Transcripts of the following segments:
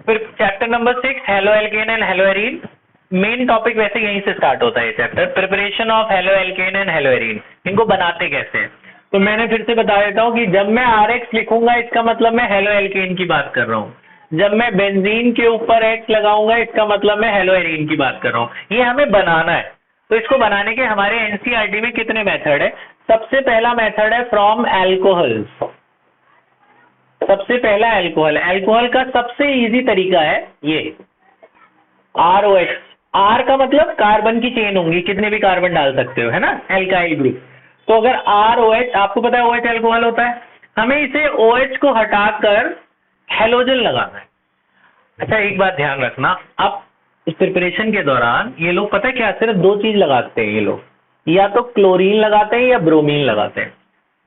फिर chapter number 6 halo alkane and hello arene. Main topic वैसे यहीं से स्टार्ट होता है chapter, preparation of halo alkane and hello arene. इनको बनाते कैसे हैं, तो मैंने फिर से बता देता हूँ कि जब मैं RX लिखूंगा इसका मतलब मैं हेलो एल्केन की बात कर रहा हूँ, जब मैं बेंजीन के ऊपर X लगाऊंगा इसका मतलब मैं हेलो एरीन की बात कर रहा हूँ। ये हमें बनाना है, तो इसको बनाने के हमारे NCERT में कितने मेथड है। सबसे पहला मेथड है फ्रॉम एल्कोहल्स। सबसे पहला एल्कोहल, एल्कोहल का सबसे इजी तरीका है ये ROH। R का मतलब कार्बन की चेन होंगी, कितने भी कार्बन डाल सकते हो, है ना, एल्काइल ग्रुप। तो अगर ROH, आपको पता है OH एल्कोहल होता है, हमें इसे OH को हटाकर हेलोजन लगाना है। अच्छा एक बात ध्यान रखना, अब इस प्रिपरेशन के दौरान ये लोग पता है क्या, सिर्फ दो चीज लगाते हैं ये लोग, या तो क्लोरीन लगाते हैं या ब्रोमीन लगाते हैं।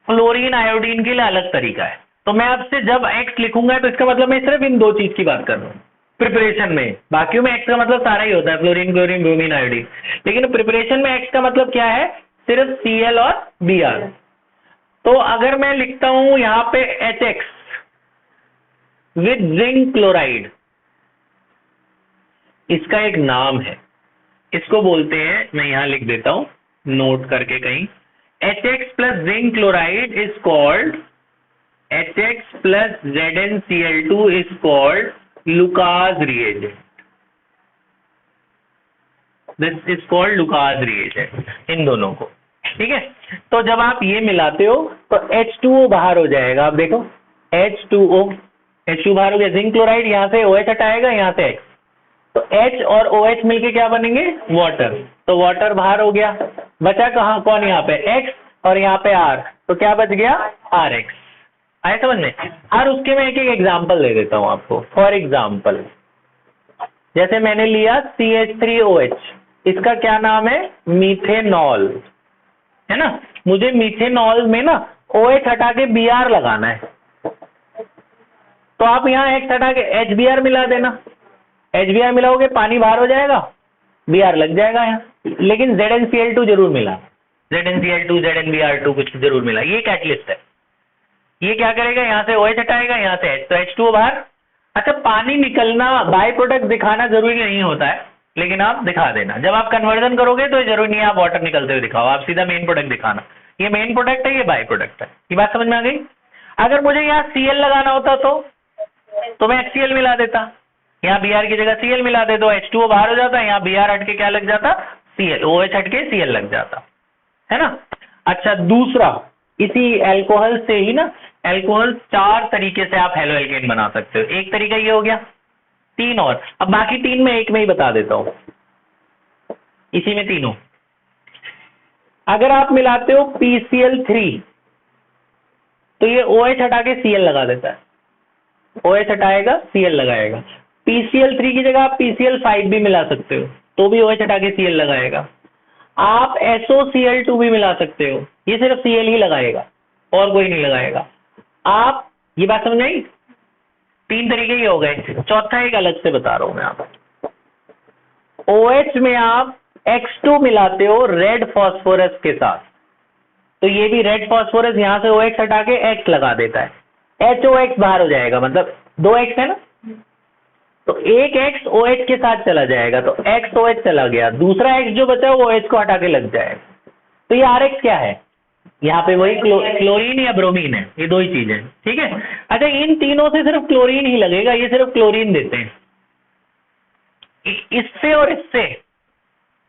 क्लोरीन आयोडीन के लिए अलग तरीका है। तो मैं आपसे जब X लिखूंगा तो इसका मतलब मैं सिर्फ इन दो चीज की बात कर रहा हूँ प्रिपरेशन में। बाकी में X का मतलब सारा ही होता है, फ्लोरीन क्लोरीन ब्रोमीन आयोडीन, लेकिन प्रिपरेशन में X का मतलब क्या है, सिर्फ Cl और Br। तो अगर मैं लिखता हूं यहां पे HX विद जिंक क्लोराइड, इसका एक नाम है, इसको बोलते हैं, मैं यहां लिख देता हूं नोट करके कहीं, HX plus zinc chloride is called HX plus ZnCl2 is called Lucas reagent. This is called Lucas reagent, इन दोनों को, ठीक है। तो जब आप ये मिलाते हो तो H2O बाहर हो जाएगा। आप देखो H2O बाहर हो गया, जिंक क्लोराइड यहां से OH हटाएगा, यहां से X, तो H और OH मिलके क्या बनेंगे, वाटर। तो वाटर बाहर हो गया, बचा कहां, कौन, यहाँ पे X और यहाँ पे R, तो क्या बच गया, RX। आए समझ में। और उसके मैं एक एक एग्जांपल दे देता हूं आपको। फॉर एग्जांपल जैसे मैंने लिया CH3OH, इसका क्या नाम है, मीथेनॉल, है ना। मुझे मीथेनॉल में ना OH हटा के Br लगाना है, तो आप यहाँ X हटा के HBr मिला देना। HBr मिलाओगे पानी बाहर हो जाएगा, Br लग जाएगा यहाँ, लेकिन ZnCl2 जरूर मिला, ZnCl2 ZnBr2 कुछ जरूर मिला। ये कैटलिस्ट है, ये क्या करेगा, यहाँ से OH हटाएगा, यहाँ से H, तो H2O बाहर। अच्छा पानी निकलना बाय प्रोडक्ट दिखाना जरूरी नहीं होता है, लेकिन आप दिखा देना। जब आप कन्वर्जन करोगे तो जरूरी नहीं है आप वाटर निकलते हुए दिखाओ, आप सीधा मेन प्रोडक्ट दिखाना, ये मेन प्रोडक्ट है, ये बाय प्रोडक्ट है। ये बात समझ में आ गई। अगर मुझे यहाँ Cl लगाना होता तो मैं HCl मिला देता, यहाँ Br की जगह Cl मिला दे, तो H2O बाहर हो जाता, यहाँ Br हट के क्या लग जाता, Cl, OH हट के Cl लग जाता, है ना। अच्छा दूसरा, इसी एल्कोहल से ही ना, एल्कोहल 4 तरीके से आप हेलो एल्केन बना सकते हो। एक तरीका ये हो गया, 3 और, अब बाकी 3 में एक में ही बता देता हूं, इसी में तीनों। अगर आप मिलाते हो PCl3 तो ये OH हटा के Cl लगा देता है, OH हटाएगा Cl लगाएगा। PCl3 की जगह आप PCl5 भी मिला सकते हो, तो भी OH हटा के Cl लगाएगा। आप SOCl2 भी मिला सकते हो, ये सिर्फ Cl ही लगाएगा और कोई नहीं लगाएगा। आप ये बात समझ आई, 3 तरीके ही हो गए। चौथा एक अलग से बता रहा हूं मैं आपको, OH में आप X2 मिलाते हो रेड फास्फोरस के साथ, तो ये भी रेड फास्फोरस यहां से OX हटा के X लगा देता है, HOX बाहर हो जाएगा, मतलब 2 X है ना, तो एक X OH के साथ चला जाएगा, तो XOH चला गया, दूसरा X जो बचा वो OH को हटा के लग जाएगा। तो ये RX क्या है, यहाँ पे वही क्लोरीन या ब्रोमीन है, ये दो ही चीजें, ठीक है। अच्छा इन तीनों से सिर्फ क्लोरीन ही लगेगा, ये सिर्फ क्लोरीन देते हैं। इससे और इससे,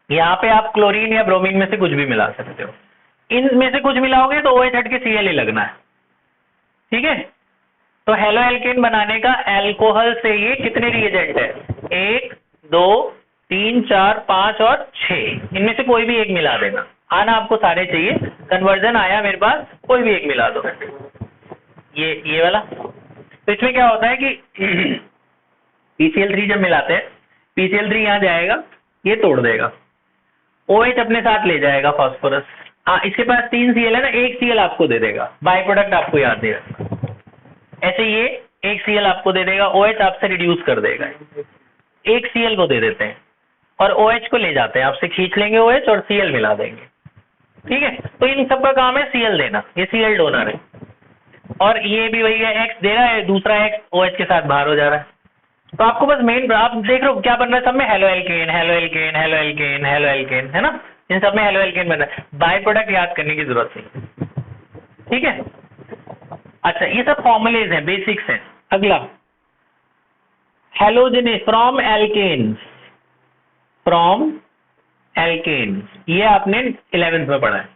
यहाँ पे आप क्लोरीन या ब्रोमीन में से कुछ भी मिला सकते हो, इनमें से कुछ मिलाओगे तो OH हट के Cl ही लगना है, ठीक है। तो हेलो एल्केन बनाने का एल्कोहल से ये कितने रिएजेंट है, 1 2 3 4 5 और 6, इनमें से कोई भी एक मिला देना। आना आपको सारे चाहिए, कन्वर्जन आया मेरे पास, कोई भी एक मिला दो। ये वाला, तो इसमें क्या होता है कि PCl3 जब मिलाते हैं, PCl3 यहाँ जाएगा, ये तोड़ देगा, OH अपने साथ ले जाएगा फास्फोरस। इसके पास 3 Cl है ना, एक Cl आपको दे देगा, बाय प्रोडक्ट आपको याद नहीं रखना। ऐसे ये एक Cl आपको दे देगा, OH आपसे रिड्यूस कर देगा, एक Cl को दे देते हैं और OH को ले जाते हैं, आपसे खींच लेंगे OH और Cl मिला देंगे, ठीक है। तो इन सब का काम है Cl देना, ये Cl डोनर है, और ये भी वही है, X दे रहा है, दूसरा X OH के साथ बाहर हो जा रहा है, तो आपको बस मेन, आप देख रहे हो क्या बन रहा है सब में, halo alkane, halo alkane, halo alkane, halo alkane, है ना, इन सब में हेलो एल्केन बन रहा है, बाय प्रोडक्ट याद करने की जरूरत नहीं। ठीक है, अच्छा ये सब फॉर्मुलेज है, बेसिक्स है। अगला हेलोजनेस फ्रॉम एल्केन्स, फ्रॉम एल्केन्स, ये आपने 11th में पढ़ा है।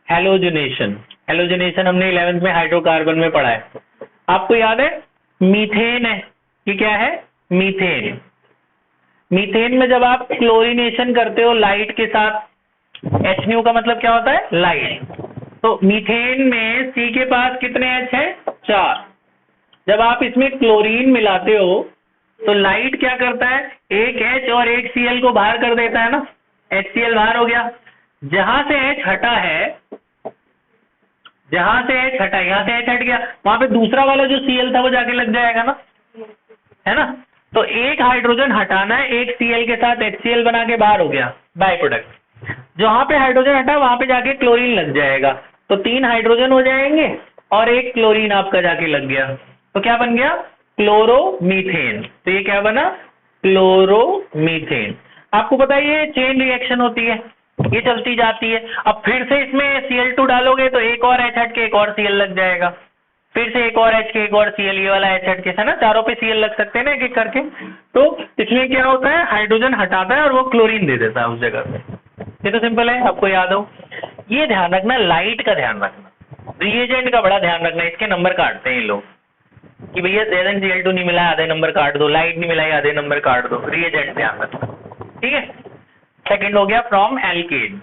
हेलोजनेशन, हेलोजनेशन हमने 11th में हाइड्रोकार्बन में पढ़ा है। आपको याद है मीथेन है, ये क्या है, मीथेन। मीथेन में जब आप क्लोरीनेशन करते हो लाइट के साथ, HNO का मतलब क्या होता है, लाइट। तो मीथेन में C के पास कितने H है, 4। जब आप इसमें क्लोरीन मिलाते हो तो लाइट क्या करता है, एक H और एक Cl को बाहर कर देता है ना, HCl बाहर हो गया। जहां से H हटा है, जहां से H हटा, यहां से H हट गया, वहां पे दूसरा वाला जो Cl था वो जाके लग जाएगा ना, है ना। तो एक हाइड्रोजन हटाना है, एक Cl के साथ HCl बना के बाहर हो गया, बाय प्रोडक्ट। जहां पे हाइड्रोजन हटा वहां पे जाके क्लोरीन लग जाएगा, तो 3 हाइड्रोजन हो जाएंगे और एक क्लोरीन आपका जाके लग गया, तो क्या बन गया, क्लोरोमीथेन। तो ये क्या बना, क्लोरोमीथेन। आपको पता है ये चेन रिएक्शन होती है, ये चलती जाती है। अब फिर से इसमें Cl2 डालोगे तो एक और H हट के एक और Cl लग जाएगा, फिर से एक और H के एक और Cl, ये वाला H हट के, है ना, चारों पे Cl लग सकते हैं ना एक एक करके। तो इसमें क्या होता है, हाइड्रोजन हटाता है और वो क्लोरीन दे देता है उस जगह पे। ये तो सिंपल है, आपको याद हो। ये ध्यान रखना, लाइट का ध्यान रखना, रिएजेंट का बड़ा ध्यान रखना, इसके नंबर काटते हैं ये लोग कि भैया Cl2 नहीं मिला आधे नंबर काट दो, लाइट नहीं मिलाई आधे नंबर काट दो, रिएजेंट ध्यान रखना। ठीक है, सेकंड हो गया फ्रॉम एल्केन।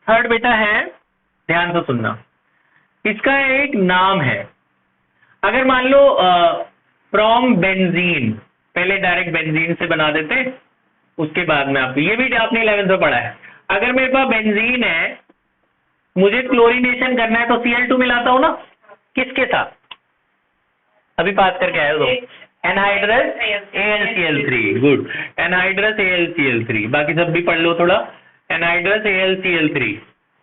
थर्ड बेटा है, ध्यान से सुनना, इसका एक नाम है। अगर मान लो फ्रॉम बेंजीन, पहले डायरेक्ट बेंजीन से बना देते, उसके बाद में आपको, ये भी आपने 11th में पढ़ा है। अगर मेरे पास बेंजीन है, मुझे क्लोरीनेशन करना है, तो Cl2 मिलाता हूं ना, किसके साथ, अभी पास करके आए हो, anhydrous AlCl3, good, anhydrous AlCl3, बाकी सब भी पढ़ लो थोड़ा। एनहाइड्रस AlCl3,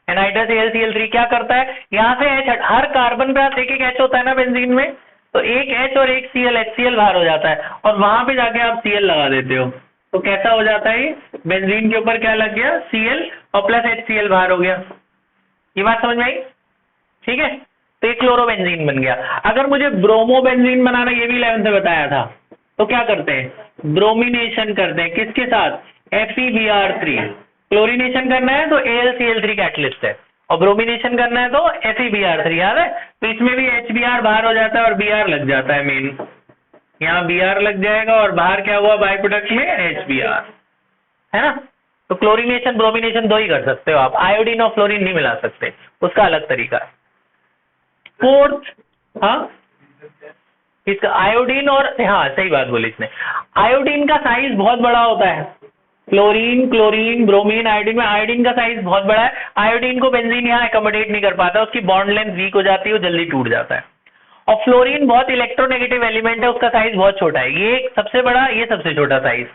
एनहाइड्रस AlCl3 क्या करता है, यहां से H, हर कार्बन पे एक एक H होता है ना बेंजीन में, तो एक H और एक Cl, HCl बाहर हो जाता है, और वहां पे जाके आप Cl लगा देते हो, तो कैसा हो जाता है, बेंजीन के ऊपर क्या लग गया, Cl और प्लस HCl बाहर हो गया। ये बात समझ में आई, ठीक है। तो एक क्लोरोबेंजीन बन गया। अगर मुझे ब्रोमोबेंजीन बनाना, ये भी 11th में बताया था, तो क्या करते हैं, ब्रोमिनेशन करते हैं, किसके साथ, FeBr3। क्लोरीनेशन करना है तो AlCl3 कैटलिस्ट है, और ब्रोमिनेशन करना है तो FeBr3, याद है। तो इसमें भी HBr बाहर हो जाता है और Br लग जाता है, मेन यहाँ Br लग जाएगा, और बाहर क्या हुआ बाय प्रोडक्ट में, HBr, है ना। तो क्लोरीनेशन ब्रोमिनेशन दो ही कर सकते हो आप, आयोडीन और फ्लोरीन नहीं मिला सकते, उसका अलग तरीका है। फोर्थ, हाँ इसका आयोडीन, और हाँ सही बात बोली इसने, आयोडीन का साइज बहुत बड़ा होता है, फ्लोरीन, क्लोरीन, ब्रोमीन, आयोडीन में आयोडीन का साइज बहुत बड़ा है। आयोडीन को बेंजीन यहाँ एकोमोडेट नहीं कर पाता, उसकी बॉन्ड लेंथ वीक हो जाती है, वो जल्दी टूट जाता है। और फ्लोरीन बहुत इलेक्ट्रोनेगेटिव एलिमेंट है, उसका साइज बहुत छोटा है, ये सबसे बड़ा, ये सबसे छोटा साइज।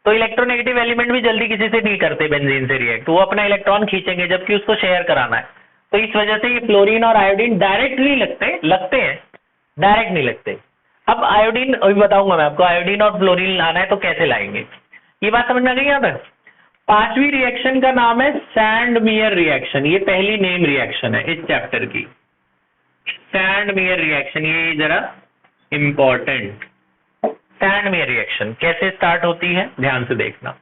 तो इलेक्ट्रोनेगेटिव एलिमेंट भी जल्दी किसी से नहीं करते बेंजीन से रिएक्ट, वो अपना इलेक्ट्रॉन खींचेंगे, जबकि उसको शेयर कराना है। तो इस वजह से ये फ्लोरीन और आयोडीन डायरेक्ट नहीं लगते हैं, डायरेक्ट नहीं लगते। अब आयोडीन अभी बताऊंगा मैं आपको, आयोडीन और फ्लोरीन लाना है तो कैसे लाएंगे, ये बात समझ में आ गई यहाँ तक। पांचवी रिएक्शन का नाम है सैंडमेयर रिएक्शन, ये पहली नेम रिएक्शन है इस चैप्टर की, सैंडमेयर रिएक्शन, ये जरा इंपॉर्टेंट। सैंडमेयर रिएक्शन कैसे स्टार्ट होती है, ध्यान से देखना।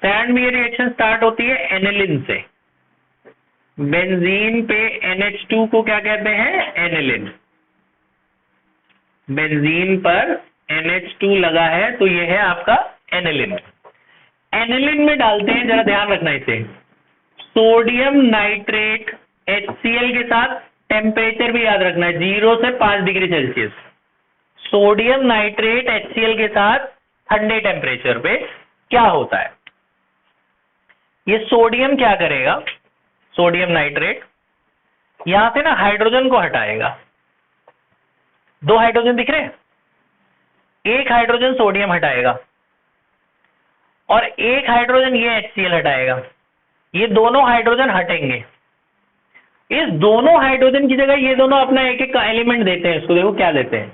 सैंडमेयर रिएक्शन स्टार्ट होती है एनिलिन से। बेंजीन पे NH2 को क्या कहते हैं, एनिलिन। बेंजीन पर NH2 लगा है तो ये है आपका एनिलिन। एनिलिन में डालते हैं, जरा ध्यान रखना इसे, सोडियम नाइट्रेट HCl के साथ, टेम्परेचर भी याद रखना है 0 से 5 degree Celsius. Sodium nitrate HCl के साथ ठंडे टेम्परेचर पे क्या होता है, ये सोडियम क्या करेगा, सोडियम नाइट्रेट यहां से ना हाइड्रोजन को हटाएगा। 2 हाइड्रोजन दिख रहे हैं, एक हाइड्रोजन सोडियम हटाएगा और एक हाइड्रोजन ये HCl हटाएगा, ये दोनों हाइड्रोजन हटेंगे इस दोनों हाइड्रोजन की जगह ये दोनों अपना एक एक एलिमेंट देते हैं इसको, देखो क्या देते हैं,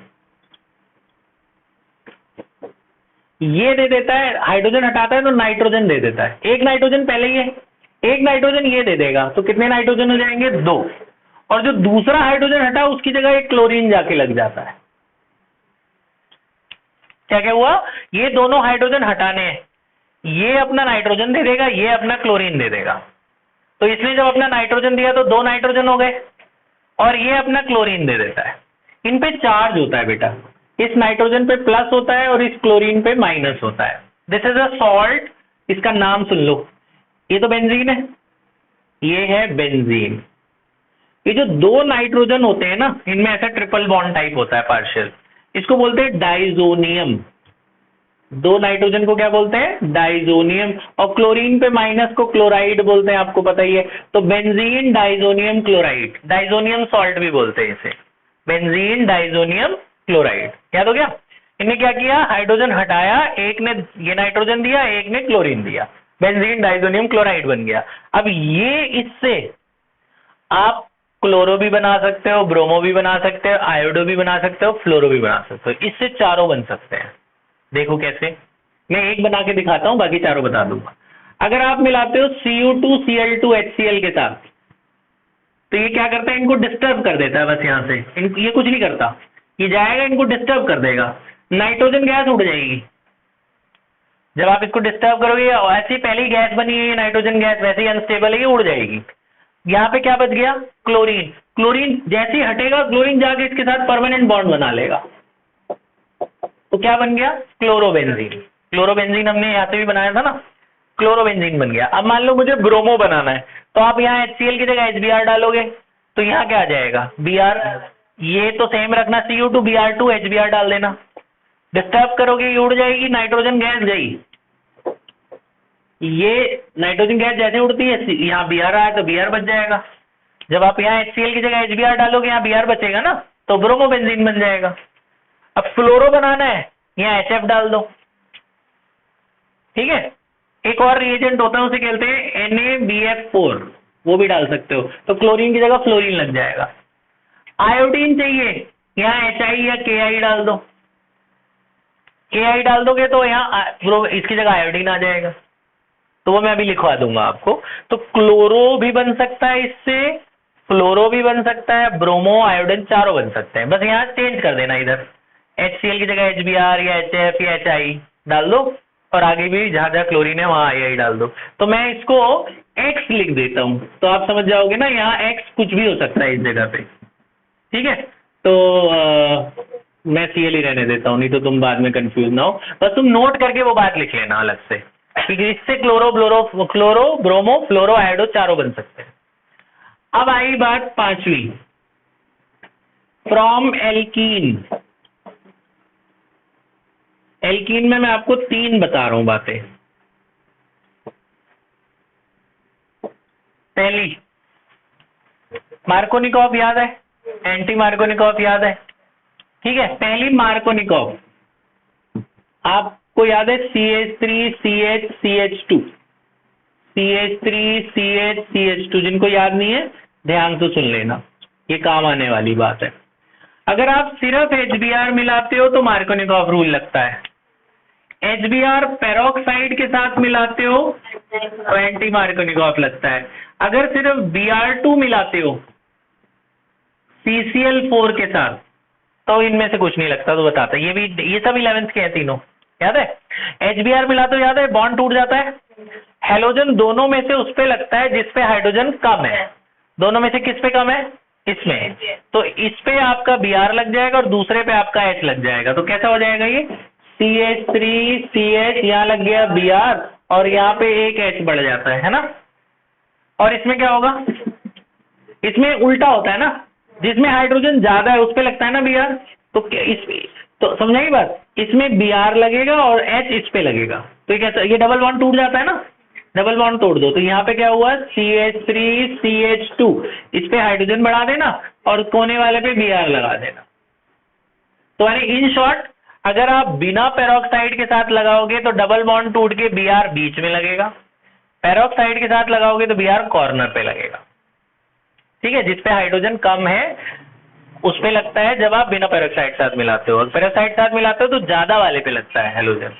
ये दे देता है, हाइड्रोजन हटाता है तो नाइट्रोजन दे देता है, एक नाइट्रोजन पहले ही है, एक नाइट्रोजन ये दे देगा, तो कितने नाइट्रोजन हो जाएंगे, 2, और जो दूसरा हाइड्रोजन हटा उसकी जगह एक क्लोरीन जाके लग जाता है। क्या क्या हुआ, ये दोनों हाइड्रोजन हटाने हैं, ये अपना नाइट्रोजन दे देगा, ये अपना क्लोरीन दे देगा, तो इसने जब अपना नाइट्रोजन दिया तो 2 नाइट्रोजन हो गए, और ये अपना क्लोरीन दे देता है। इन पे चार्ज होता है बेटा, इस नाइट्रोजन पे प्लस होता है और इस क्लोरीन पे माइनस होता है। दिस इज अ सॉल्ट, इसका नाम सुन लो, ये तो बेंजीन है, ये है बेंजीन। ये जो 2 नाइट्रोजन होते हैं ना, इनमें ऐसा ट्रिपल बॉन्ड टाइप होता है पार्शियल, इसको बोलते हैं डाइजोनियम। 2 नाइट्रोजन को क्या बोलते हैं, डाइजोनियम, और क्लोरीन पे माइनस को क्लोराइड बोलते हैं, आपको पता ही है। तो benzene diazonium chloride, diazonium salt भी बोलते हैं इसे, बेंजीन डाइजोनियम क्लोराइड। याद हो गया, इन्हें क्या किया, हाइड्रोजन हटाया, एक ने ये नाइट्रोजन दिया, एक ने क्लोरीन दिया, बेंजीन डाइजोनियम क्लोराइड बन गया। अब ये इससे आप क्लोरो भी बना सकते हो, ब्रोमो भी बना सकते हो, आयोडो भी बना सकते हो, फ्लोरो भी बना सकते हो, इससे चारों बन सकते हैं। देखो कैसे, मैं एक बना के दिखाता हूं, बाकी चारों बता दूंगा। अगर आप मिलाते हो Cu2 Cl2 HCl के साथ, तो ये क्या करता है, इनको डिस्टर्ब कर देता है, बस यहां से ये कुछ नहीं करता, ये जाएगा इनको डिस्टर्ब कर देगा, नाइट्रोजन गैस उड़ जाएगी। जब आप इसको डिस्टर्ब करोगे, ऐसी पहले ही गैस बनी है नाइट्रोजन गैस, वैसे ही अनस्टेबल है, ये उड़ जाएगी। यहाँ पे क्या बच गया, क्लोरीन, क्लोरीन जैसे ही हटेगा, क्लोरीन जाके इसके साथ परमानेंट बॉन्ड बना लेगा, तो क्या बन गया, क्लोरोबेंजीन। क्लोरोबेंजीन हमने यहाँ से भी बनाया था ना, क्लोरोबेंजीन बन गया। अब मान लो मुझे ब्रोमो बनाना है, तो आप यहाँ HCl की जगह HBr डालोगे, तो यहाँ क्या आ जाएगा, Br, ये तो सेम रखना, Cu2 Br2 HBr डाल देना, डिस्टर्ब करोगे ये उड़ जाएगी, नाइट्रोजन गैस गई, ये नाइट्रोजन गैस जैसे उड़ती है, यहाँ Br आया तो Br बच जाएगा। जब आप यहाँ HCl की जगह HBr डालोगे, यहाँ Br बचेगा ना, तो ब्रोमोबेंजीन बन जाएगा। अब फ्लोरो बनाना है, यहाँ HF डाल दो, ठीक है। एक और रिएजेंट होता है, उसे कहते हैं NaBF4, वो भी डाल सकते हो, तो क्लोरीन की जगह फ्लोरीन लग जाएगा। आयोडीन चाहिए, यहाँ HI या KI डाल दो, KI डाल दोगे तो यहाँ इसकी जगह आयोडीन आ जाएगा, तो वो मैं अभी लिखवा दूंगा आपको। तो क्लोरो भी बन सकता है इससे, फ्लोरो भी बन सकता है, ब्रोमो आयोडीन चारों बन सकते हैं, बस यहाँ चेंज कर देना, इधर HCl की जगह HBr या HF या HI डाल दो, और आगे भी जहां जहां क्लोरीन है वहां आई डाल दो। तो मैं इसको X लिख देता हूं, तो आप समझ जाओगे ना, यहाँ X कुछ भी हो सकता है इस जगह पे, ठीक है। तो मैं Cl ही रहने देता हूँ, नहीं तो तुम बाद में कंफ्यूज ना हो, बस तुम नोट करके वो बात लिख लेना अलग से, क्योंकि इससे क्लोरो ब्रोमो फ्लोरो आयोडो चारों बन सकते हैं। अब आई बात 5वीं, फ्रॉम एल्कीन। एल्कीन में मैं आपको 3 बता रहा हूं बातें। पहली, मार्कोनिकॉफ याद है, एंटी मार्कोनिकॉफ याद है, ठीक है। पहली मार्कोनिकॉफ आपको याद है, CH3CH2, CH3CH2, जिनको याद नहीं है ध्यान से सुन लेना, ये काम आने वाली बात है। अगर आप सिर्फ HBr मिलाते हो तो मार्कोनिकॉफ रूल लगता है, HBr पेरोक्साइड के साथ मिलाते हो तो एंटी मार्कोनिकॉफ लगता है। अगर सिर्फ Br2 मिलाते हो CCl4 के साथ तो इनमें से कुछ नहीं लगता, तो बताता ये भी, ये सब 11th के हैं तीनों, याद है। HBr मिलाते हो, याद है, बॉन्ड टूट जाता है, हेलोजन दोनों में से उस पे लगता है जिसपे हाइड्रोजन कम है, दोनों में से किस पे कम है, इसमें, तो इस पे आपका Br लग जाएगा और दूसरे पे आपका H लग जाएगा, तो कैसा हो जाएगा ये CH3CH, यहाँ लग गया Br और यहाँ पे एक H बढ़ जाता है ना। और इसमें क्या होगा, इसमें उल्टा होता है ना, जिसमें हाइड्रोजन ज्यादा है उस पे लगता है ना Br, तो तो समझाइए बात, इसमें Br लगेगा और H इस पे लगेगा, तो ये कैसा, ये डबल बॉन्ड टूट जाता है ना, डबल बॉन्ड तोड़ दो, तो यहाँ पे क्या हुआ, CH3CH2, इस पे हाइड्रोजन बढ़ा देना और कोने वाले पे Br लगा देना। तो यानी इन शॉर्ट, अगर आप बिना पेरोक्साइड के साथ लगाओगे तो डबल बॉन्ड टूट के Br बीच में लगेगा, पेरोक्साइड के साथ लगाओगे तो Br कॉर्नर पे लगेगा। ठीक है, जिसपे हाइड्रोजन कम है उस पे लगता है जब आप बिना पेरोक्साइड साथ मिलाते हो, और पेरोक्साइड साथ मिलाते हो तो ज्यादा वाले पे लगता है हैलोजन।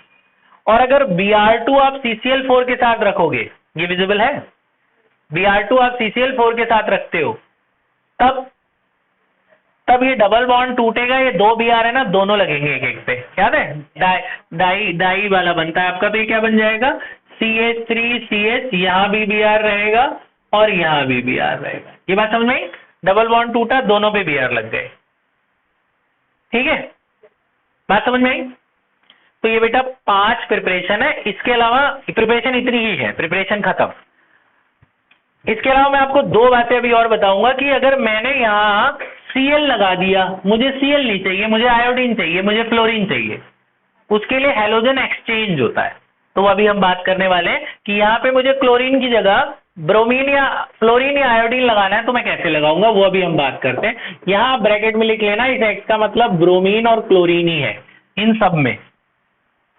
और अगर Br2 आप CCl4 के साथ रखोगे, ये विजिबल है, Br2 आप CCl4 के साथ रखते हो, तब ये डबल बॉन्ड टूटेगा, ये 2 Br है ना, दोनों लगेंगे एक एक पे, याद है, डाई वाला बनता है आपका, तो ये क्या बन जाएगा, CH3CH, यहाँ भी Br रहेगा और यहाँ भी Br रहेगा। ये बात समझ में आई? डबल बॉन्ड टूटा, दोनों पे Br लग गए, ठीक है, बात समझ में आई? तो ये बेटा 5 प्रिपरेशन है, इसके अलावा प्रिपरेशन इतनी ही है, प्रिपरेशन खत्म। इसके अलावा मैं आपको 2 बातें अभी और बताऊंगा कि अगर मैंने यहाँ Cl लगा दिया, मुझे Cl नहीं चाहिए, मुझे आयोडीन चाहिए, मुझे फ्लोरीन चाहिए, उसके लिए हैलोजन एक्सचेंज होता है। तो अभी हम बात करने वाले हैं कि यहाँ पे मुझे क्लोरीन की जगह ब्रोमीन या फ्लोरीन या आयोडीन लगाना है, तो मैं कैसे लगाऊंगा, वो अभी हम बात करते हैं। यहाँ ब्रैकेट में लिख लेना, इस एक्स का मतलब ब्रोमीन और क्लोरीन ही है इन सब में,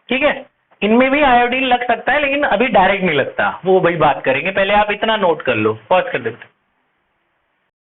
ठीक है। इनमें भी आयोडीन लग सकता है लेकिन अभी डायरेक्ट नहीं लगता, वो वही बात करेंगे, पहले आप इतना नोट कर लो, पॉज कर देते।